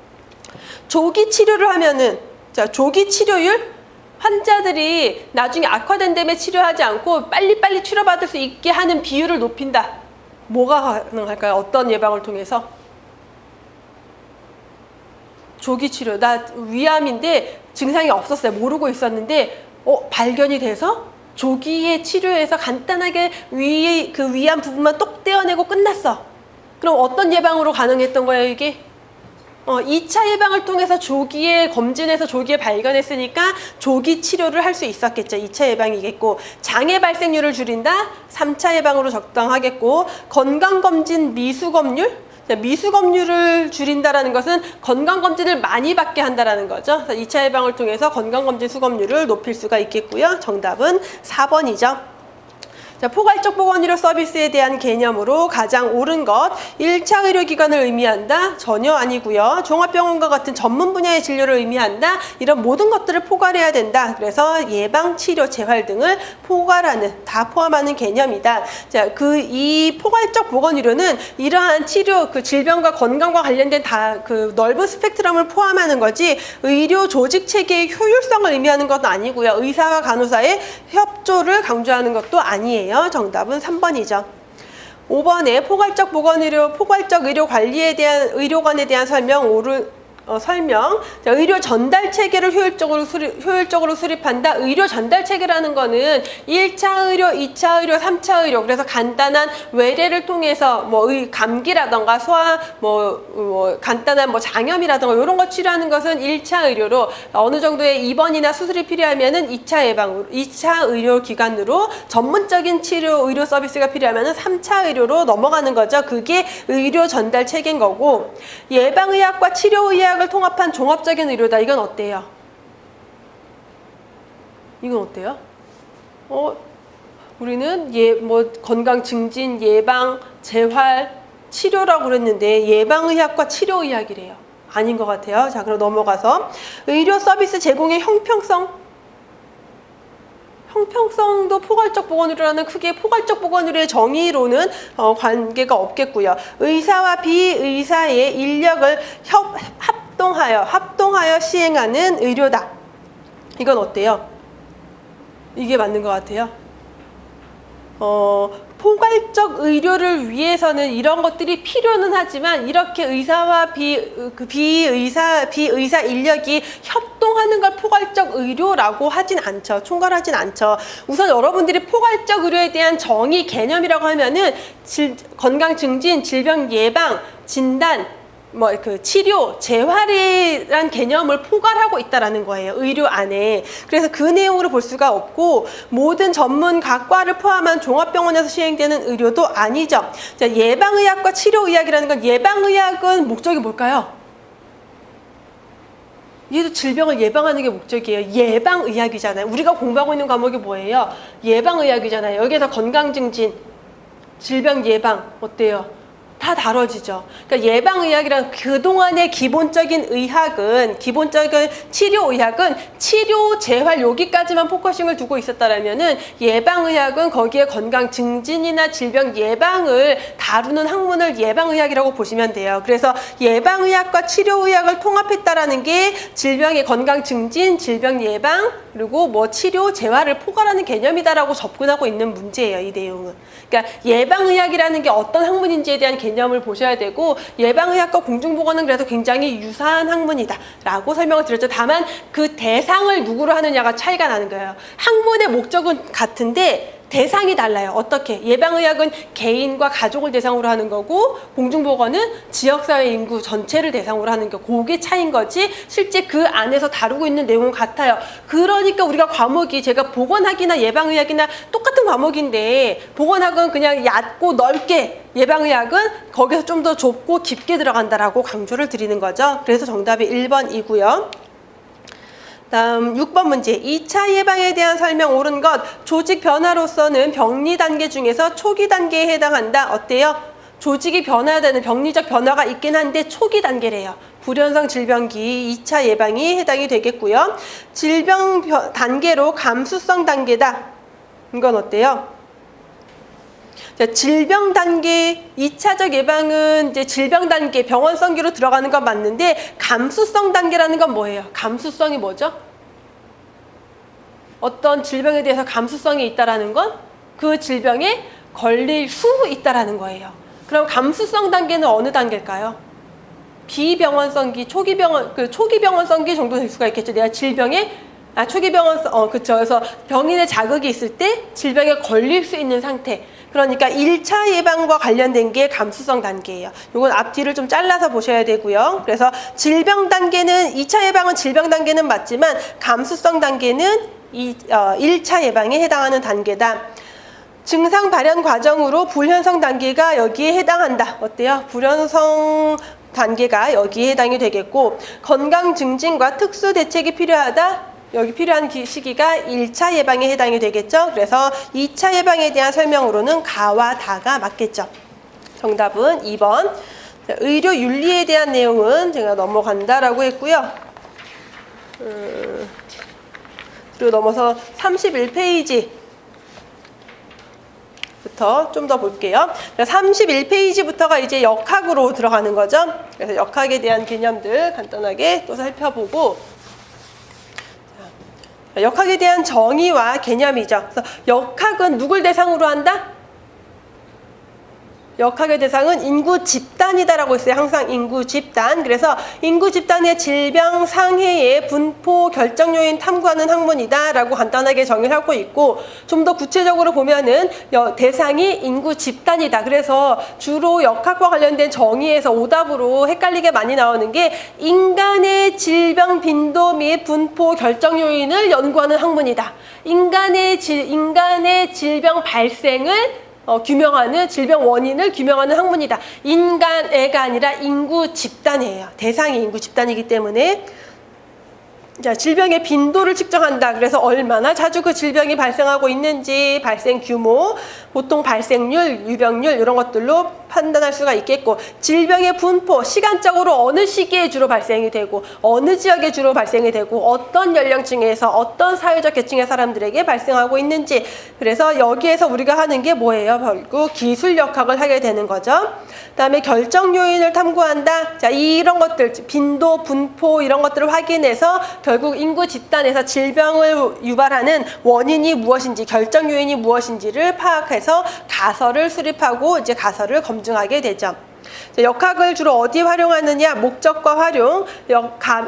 조기 치료를 하면은, 자, 조기 치료율, 환자들이 나중에 악화된 다음에 치료하지 않고 빨리빨리 치료받을 수 있게 하는 비율을 높인다. 뭐가 가능할까요? 어떤 예방을 통해서? 조기 치료. 나 위암인데 증상이 없었어요. 모르고 있었는데 발견이 돼서 조기에 치료해서 간단하게 그 위암 부분만 똑 떼어내고 끝났어. 그럼 어떤 예방으로 가능했던 거예요, 이게? 2차 예방을 통해서 조기에 검진해서 조기에 발견했으니까 조기 치료를 할 수 있었겠죠. 2차 예방이겠고, 장애 발생률을 줄인다. 3차 예방으로 적당하겠고, 건강검진 미수검률. 미수검률을 줄인다라는 것은 건강검진을 많이 받게 한다라는 거죠. 2차 예방을 통해서 건강검진 수검률을 높일 수가 있겠고요. 정답은 4번이죠. 자, 포괄적 보건의료 서비스에 대한 개념으로 가장 옳은 것, 1차 의료기관을 의미한다? 전혀 아니고요. 종합병원과 같은 전문 분야의 진료를 의미한다? 이런 모든 것들을 포괄해야 된다. 그래서 예방, 치료, 재활 등을 포괄하는, 다 포함하는 개념이다. 자, 이 포괄적 보건의료는 이러한 치료, 질병과 건강과 관련된 넓은 스펙트럼을 포함하는 거지, 의료 조직 체계의 효율성을 의미하는 것도 아니고요. 의사와 간호사의 협조를 강조하는 것도 아니에요. 정답은 3번이죠. 5번에 포괄적 보건의료, 포괄적 의료 관리에 대한 의료관에 대한 설명. 자, 의료 전달 체계를 효율적으로 수립한다. 의료 전달 체계라는 거는 1차 의료, 2차 의료, 3차 의료. 그래서 간단한 외래를 통해서 감기라던가 소화, 간단한 장염이라던가 이런 거 치료하는 것은 1차 의료로, 어느 정도의 입원이나 수술이 필요하면은 2차 예방으로, 2차 의료 기관으로, 전문적인 치료 의료 서비스가 필요하면은 3차 의료로 넘어가는 거죠. 그게 의료 전달 체계인 거고, 예방의학과 치료의학 을 통합한 종합적인 의료다. 이건 어때요? 이건 어때요? 우리는 건강 증진, 예방, 재활, 치료라고 그랬는데 예방의학과 치료의학이래요. 아닌 것 같아요. 자, 그럼 넘어가서 의료 서비스 제공의 형평성도 포괄적 보건의료라는 크게 포괄적 보건의료의 정의로는 관계가 없겠고요. 의사와 비의사의 인력을 합동하여 시행하는 의료다. 이건 어때요? 이게 맞는 것 같아요. 포괄적 의료를 위해서는 이런 것들이 필요는 하지만 이렇게 의사와 비의사 인력이 협동하는 걸 포괄적 의료라고 하진 않죠. 총괄하진 않죠. 우선 여러분들이 포괄적 의료에 대한 정의 개념이라고 하면은 건강 증진, 질병 예방, 진단, 치료, 재활이란 개념을 포괄하고 있다라는 거예요. 의료 안에. 그래서 그 내용으로 볼 수가 없고, 모든 전문 각과를 포함한 종합병원에서 시행되는 의료도 아니죠. 자, 예방의학과 치료의학이라는 건, 예방의학은 목적이 뭘까요? 얘도 질병을 예방하는 게 목적이에요. 예방의학이잖아요. 우리가 공부하고 있는 과목이 뭐예요? 예방의학이잖아요. 여기에서 건강증진, 질병 예방, 어때요? 다 다 다뤄지죠. 그러니까 예방의학이란 그동안의 기본적인 의학은, 기본적인 치료의학은 치료, 재활 여기까지만 포커싱을 두고 있었다라면은 예방의학은 거기에 건강 증진이나 질병 예방을 다루는 학문을 예방의학이라고 보시면 돼요. 그래서 예방의학과 치료의학을 통합했다라는 게 질병의 건강 증진, 질병 예방, 그리고 뭐 치료, 재활을 포괄하는 개념이다라고 접근하고 있는 문제예요, 이 내용은. 그러니까 예방의학이라는 게 어떤 학문인지에 대한 개념을 보셔야 되고, 예방의학과 공중보건은 그래서 굉장히 유사한 학문이다라고 설명을 드렸죠. 다만 그 대상을 누구로 하느냐가 차이가 나는 거예요. 학문의 목적은 같은데 대상이 달라요. 어떻게? 예방의학은 개인과 가족을 대상으로 하는 거고, 공중보건은 지역사회 인구 전체를 대상으로 하는 거. 그게 차이인 거지 실제 그 안에서 다루고 있는 내용은 같아요. 그러니까 우리가 과목이, 제가 보건학이나 예방의학이나 똑같은 과목인데, 보건학은 그냥 얕고 넓게, 예방의학은 거기서 좀 더 좁고 깊게 들어간다라고 강조를 드리는 거죠. 그래서 정답이 1번이고요. 다음 6번 문제. 2차 예방에 대한 설명 옳은 것. 조직 변화로서는 병리 단계 중에서 초기 단계에 해당한다. 어때요? 조직이 변화되는 병리적 변화가 있긴 한데 초기 단계래요. 불연성 질병기 2차 예방이 해당이 되겠고요. 질병 단계로 감수성 단계다. 이건 어때요? 자, 질병 단계, 2차적 예방은 이제 질병 단계, 병원성기로 들어가는 건 맞는데, 감수성 단계라는 건 뭐예요? 감수성이 뭐죠? 어떤 질병에 대해서 감수성이 있다라는 건 그 질병에 걸릴 수 있다라는 거예요. 그럼 감수성 단계는 어느 단계일까요? 비병원성기, 초기 병원성기 정도 될 수가 있겠죠. 내가 질병에 초기 병원성, 그쵸. 그래서 병인의 자극이 있을 때 질병에 걸릴 수 있는 상태. 그러니까 1차 예방과 관련된 게 감수성 단계예요. 이건 앞뒤를 좀 잘라서 보셔야 되고요. 그래서 질병 단계는, 2차 예방은 질병 단계는 맞지만 감수성 단계는 1차 예방에 해당하는 단계다. 증상 발현 과정으로 불현성 단계가 여기에 해당한다. 어때요? 불현성 단계가 여기에 해당이 되겠고, 건강 증진과 특수 대책이 필요하다. 여기 필요한 시기가 1차 예방에 해당이 되겠죠. 그래서 2차 예방에 대한 설명으로는 가와 다가 맞겠죠. 정답은 2번. 자, 의료 윤리에 대한 내용은 제가 넘어간다라고 했고요. 그리고 넘어서 31페이지 부터 좀 더 볼게요. 31페이지부터가 이제 역학으로 들어가는 거죠. 그래서 역학에 대한 개념들 간단하게 또 살펴보고, 역학에 대한 정의와 개념이죠. 그래서 역학은 누굴 대상으로 한다? 역학의 대상은 인구 집단이다라고 했어요. 항상 인구 집단. 그래서 인구 집단의 질병 상해의 분포 결정 요인 탐구하는 학문이다라고 간단하게 정의를 하고 있고, 좀 더 구체적으로 보면은 대상이 인구 집단이다. 그래서 주로 역학과 관련된 정의에서 오답으로 헷갈리게 많이 나오는 게, 인간의 질병 빈도 및 분포 결정 요인을 연구하는 학문이다. 인간의 질병 발생을 규명하는, 질병 원인을 규명하는 학문이다. 인간애가 아니라 인구 집단이에요. 대상이 인구 집단이기 때문에. 자, 질병의 빈도를 측정한다. 그래서 얼마나 자주 그 질병이 발생하고 있는지, 발생 규모, 보통 발생률, 유병률 이런 것들로 판단할 수가 있겠고, 질병의 분포, 시간적으로 어느 시기에 주로 발생이 되고, 어느 지역에 주로 발생이 되고, 어떤 연령층에서 어떤 사회적 계층의 사람들에게 발생하고 있는지. 그래서 여기에서 우리가 하는 게 뭐예요? 결국 기술 역학을 하게 되는 거죠. 그다음에 결정 요인을 탐구한다. 자, 이런 것들, 빈도, 분포 이런 것들을 확인해서 결국 인구 집단에서 질병을 유발하는 원인이 무엇인지, 결정 요인이 무엇인지를 파악해서 가설을 수립하고 이제 가설을 검증하게 되죠. 역학을 주로 어디 활용하느냐? 목적과 활용,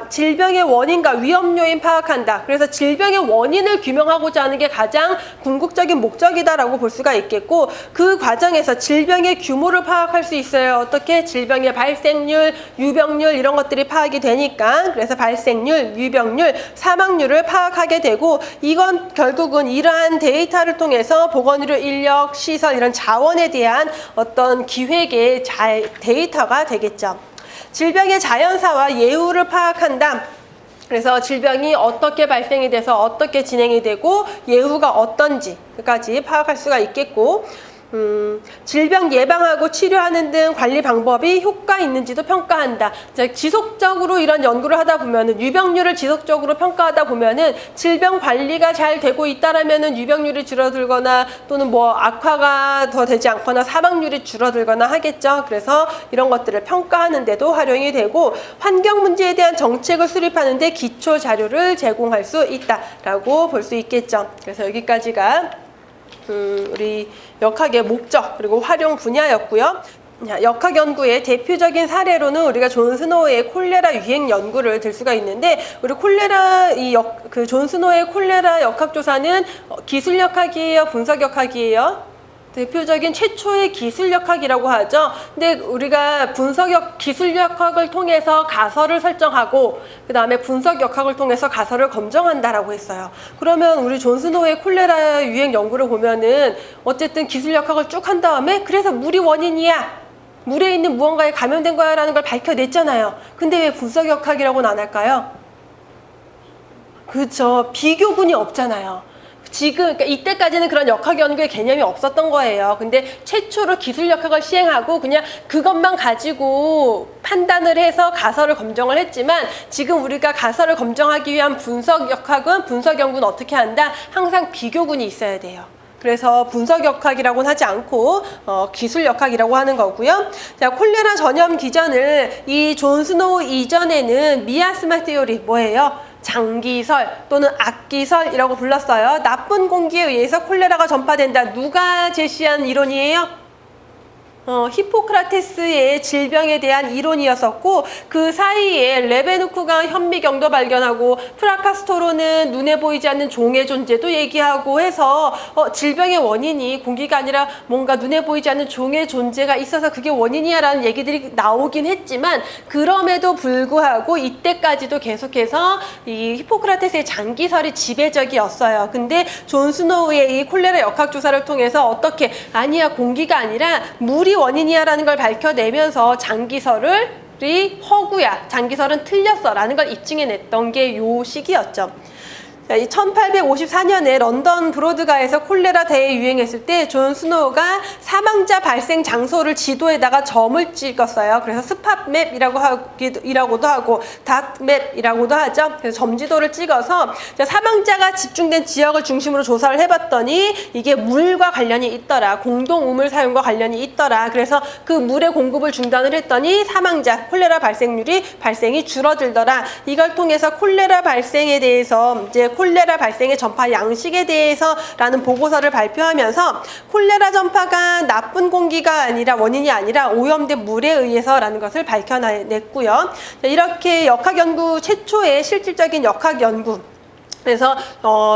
질병의 원인과 위험 요인 파악한다. 그래서 질병의 원인을 규명하고자 하는 게 가장 궁극적인 목적이다라고 볼 수가 있겠고, 그 과정에서 질병의 규모를 파악할 수 있어요. 어떻게? 질병의 발생률, 유병률 이런 것들이 파악이 되니까. 그래서 발생률, 유병률, 사망률을 파악하게 되고, 이건 결국은 이러한 데이터를 통해서 보건의료 인력, 시설 이런 자원에 대한 어떤 기획의 데이터가 되겠죠. 질병의 자연사와 예후를 파악한다. 그래서 질병이 어떻게 발생이 돼서 어떻게 진행이 되고 예후가 어떤지까지 파악할 수가 있겠고, 질병 예방하고 치료하는 등 관리 방법이 효과 있는지도 평가한다. 자, 지속적으로 이런 연구를 하다 보면은 유병률을 지속적으로 평가하다 보면은 질병 관리가 잘 되고 있다라면은 유병률이 줄어들거나 또는 뭐 악화가 더 되지 않거나 사망률이 줄어들거나 하겠죠. 그래서 이런 것들을 평가하는 데도 활용이 되고 환경 문제에 대한 정책을 수립하는 데 기초 자료를 제공할 수 있다라고 볼 수 있겠죠. 그래서 여기까지가 우리 역학의 목적 그리고 활용 분야였고요. 역학 연구의 대표적인 사례로는 우리가 존 스노우의 콜레라 유행 연구를 들 수가 있는데, 우리 콜레라 존 스노우의 콜레라 역학 조사는 기술 역학이에요, 분석 역학이에요? 대표적인 최초의 기술 역학이라고 하죠. 근데 우리가 기술 역학을 통해서 가설을 설정하고 그 다음에 분석 역학을 통해서 가설을 검증한다라고 했어요. 그러면 우리 존 스노우의 콜레라 유행 연구를 보면은 어쨌든 기술 역학을 쭉 한 다음에 그래서 물이 원인이야, 물에 있는 무언가에 감염된 거야 라는 걸 밝혀냈잖아요. 근데 왜 분석 역학이라고는 안 할까요? 그렇죠. 비교군이 없잖아요. 그러니까 이때까지는 그런 역학 연구의 개념이 없었던 거예요. 근데 최초로 기술 역학을 시행하고 그냥 그것만 가지고 판단을 해서 가설을 검증을 했지만, 지금 우리가 가설을 검증하기 위한 분석 연구는 어떻게 한다? 항상 비교군이 있어야 돼요. 그래서 분석 역학이라고는 하지 않고 기술 역학이라고 하는 거고요. 자, 콜레라 전염 기전을 이 존 스노우 이전에는 미아스마 티오리 뭐예요? 장기설 또는 악기설이라고 불렀어요. 나쁜 공기에 의해서 콜레라가 전파된다. 누가 제시한 이론이에요? 히포크라테스의 질병에 대한 이론이었었고, 그 사이에 레베누크가 현미경도 발견하고 프라카스토로는 눈에 보이지 않는 종의 존재도 얘기하고 해서 질병의 원인이 공기가 아니라 뭔가 눈에 보이지 않는 종의 존재가 있어서 그게 원인이야 라는 얘기들이 나오긴 했지만, 그럼에도 불구하고 이때까지도 계속해서 이 히포크라테스의 장기설이 지배적이었어요. 근데 존 스노우의 이 콜레라 역학조사를 통해서 어떻게 아니야, 공기가 아니라 물이 원인이야라는 걸 밝혀내면서 장기설이 허구야, 장기설은 틀렸어 라는 걸 입증해냈던 게 요 시기였죠. 1854년에 런던 브로드가에서 콜레라 대에 유행했을 때 존 스노우가 사망자 발생 장소를 지도에다가 점을 찍었어요. 그래서 스팟맵이라고도 하고 닷맵이라고도 하죠. 그래서 점지도를 찍어서 사망자가 집중된 지역을 중심으로 조사를 해봤더니 이게 물과 관련이 있더라, 공동 우물 사용과 관련이 있더라. 그래서 그 물의 공급을 중단을 했더니 콜레라 발생이 줄어들더라. 이걸 통해서 콜레라 발생에 대해서 콜레라 발생의 전파 양식에 대해서라는 보고서를 발표하면서 콜레라 전파가 나쁜 공기가 아니라 원인이 아니라 오염된 물에 의해서라는 것을 밝혀냈고요. 이렇게 최초의 실질적인 역학 연구, 그래서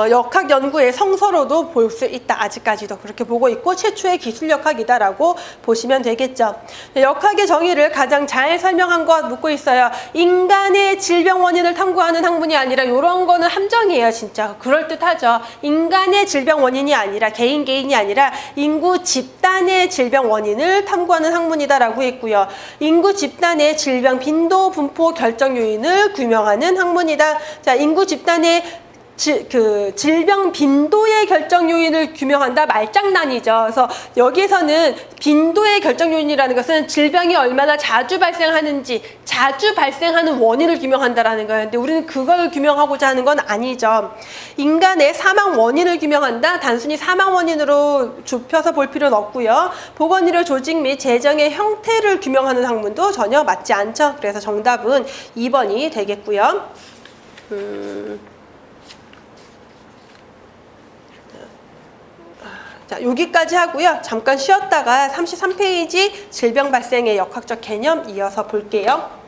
역학 연구의 성서로도 볼 수 있다. 아직까지도 그렇게 보고 있고 최초의 기술 역학이다라고 보시면 되겠죠. 역학의 정의를 가장 잘 설명한 것 묻고 있어요. 인간의 질병 원인을 탐구하는 학문이 아니라, 이런 거는 함정이에요. 진짜 그럴듯하죠. 인간의 질병 원인이 아니라, 개인이 아니라 인구 집단의 질병 원인을 탐구하는 학문이다라고 했고요. 인구 집단의 질병 빈도, 분포, 결정 요인을 규명하는 학문이다. 자, 인구 집단의 질병 빈도의 결정 요인을 규명한다, 말장난이죠. 그래서 여기에서는 빈도의 결정 요인이라는 것은 질병이 얼마나 자주 발생하는지, 자주 발생하는 원인을 규명한다라는 거예요. 근데 우리는 그걸 규명하고자 하는 건 아니죠. 인간의 사망 원인을 규명한다, 단순히 사망 원인으로 좁혀서 볼 필요는 없고요. 보건의료 조직 및 재정의 형태를 규명하는 학문도 전혀 맞지 않죠. 그래서 정답은 2번이 되겠고요. 자, 여기까지 하고요. 잠깐 쉬었다가 33페이지 질병 발생의 역학적 개념 이어서 볼게요.